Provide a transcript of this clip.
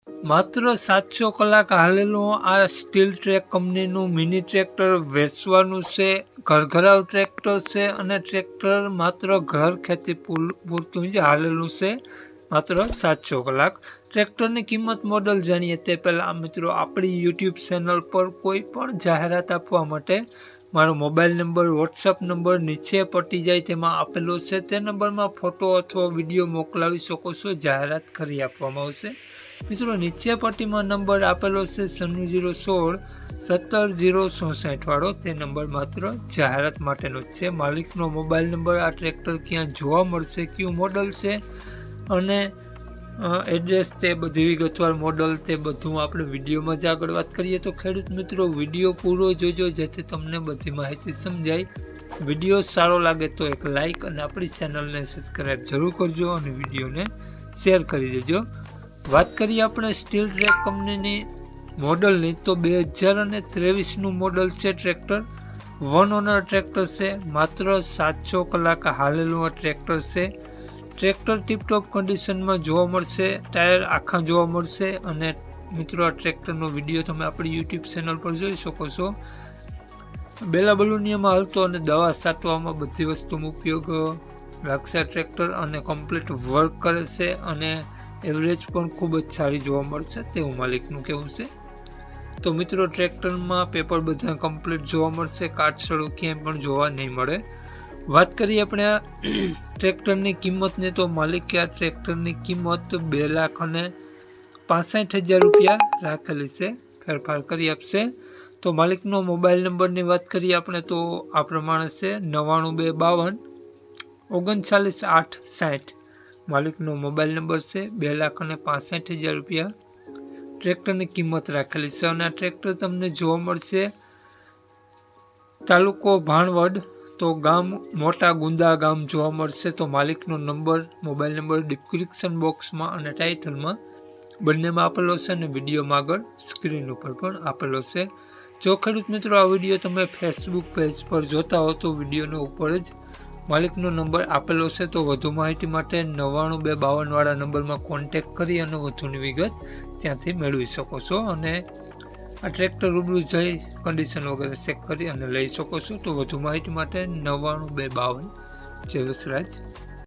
માત્ર 700 કલાક હાલેલું આ સ્ટીલ ટ્રેક કંપનીનું મિની ટ્રેક્ટર વેચવાનું છે. ઘરઘરાવ ટ્રેક્ટર છે અને ટ્રેક્ટર માત્ર ઘર ખેતી પૂરતું જ હાલેલું છે. માત્ર 700 કલાક. ટ્રેક્ટરની કિંમત મોડલ જાણીએ તે પહેલાં મિત્રો આપણી યુટ્યુબ ચેનલ પર કોઈ પણ જાહેરાત આપવા માટે મારો મોબાઈલ નંબર, વોટ્સઅપ નંબર નીચે પટી જાય તેમાં આપેલો છે. તે નંબરમાં ફોટો અથવા વિડીયો મોકલાવી શકો છો. જાહેરાત કરી આપવામાં આવશે. મિત્રો નીચે પટ્ટીમાં નંબર આપેલો છે 9616 17064 વાળો. તે નંબર માત્ર જાહેરાત માટેનો જ છે. માલિકનો મોબાઈલ નંબર, આ ટ્રેક્ટર ક્યાં જોવા મળશે, કયું મોડલ છે અને એડ્રેસ, તે બધી વિગતવાર મોડલ, તે બધું આપણે વિડીયોમાં જ આગળ વાત કરીએ. તો ખેડૂત મિત્રો વિડીયો પૂરો જોજો જેથી તમને બધી માહિતી સમજાય. વિડીયો સારો લાગે તો એક લાઇક અને આપણી ચેનલને સબસ્ક્રાઈબ જરૂર કરજો અને વિડીયોને શેર કરી દેજો. વાત કરીએ આપણે સ્ટીલ ટ્રેક કંપનીની મોડલની તો 2023નું મોડલ છે ટ્રેક્ટર. 1 ઓનર ટ્રેક્ટર છે. માત્ર 700 કલાક હાલેલું આ ટ્રેક્ટર છે. ટ્રેક્ટર ટીપટોપ કન્ડિશનમાં જોવા મળશે. ટાયર આખા જોવા મળશે અને મિત્રો આ ટ્રેક્ટરનો વિડીયો તમે આપણી યુટ્યુબ ચેનલ પર જોઈ શકો છો. બેલા બલુનિયામાં હાલતો અને દવા છાંટવામાં બધી વસ્તુનો ઉપયોગ લાગશે આ ટ્રેક્ટર અને કમ્પ્લીટ વર્ક કરે છે અને એવરેજ પણ ખૂબ જ સારી જોવા મળશે તેવું માલિકનું કહેવું છે. તો મિત્રો ટ્રેક્ટરમાં પેપર બધા કમ્પ્લીટ જોવા મળશે. કાટસળો ક્યાંય પણ જોવા નહીં મળે. વાત કરીએ આપણે આ ટ્રેક્ટરની કિંમતને તો માલિકે આ ટ્રેક્ટરની કિંમત 2,65,000 રૂપિયા રાખેલી છે. ફેરફાર કરી આપશે. તો માલિકનો મોબાઈલ નંબરની વાત કરીએ આપણે તો આ પ્રમાણે છે 99252 39,860. માલિકનો મોબાઈલ નંબર છે. 2,65,000 રૂપિયા ટ્રેક્ટરની કિંમત રાખેલી છે અને આ ટ્રેક્ટર તમને જોવા મળશે તાલુકો ભાણવડ, તો ગામ મોટા ગુંદા ગામ જોવા મળશે. તો માલિકનો નંબર, મોબાઈલ નંબર ડિસ્ક્રિપ્શન બોક્સમાં અને ટાઇટલમાં બંનેમાં આપેલો છે અને વિડીયોમાં આગળ સ્ક્રીન ઉપર પણ આપેલો છે. જો ખેડૂત મિત્રો આ વિડીયો તમે ફેસબુક પેજ પર જોતા હો તો વિડીયોનો ઉપર જ માલિકનો નંબર આપેલો છે. તો વધુ માહિતી માટે 99252 વાળા નંબરમાં કોન્ટેક કરી અને વધુની વિગત ત્યાંથી મેળવી શકો છો અને આ ટ્રેક્ટર રૂબરૂ જઈ કન્ડિશન વગેરે ચેક કરી અને લઈ શકો છો. તો વધુ માહિતી માટે 99252 જય વસરાજ.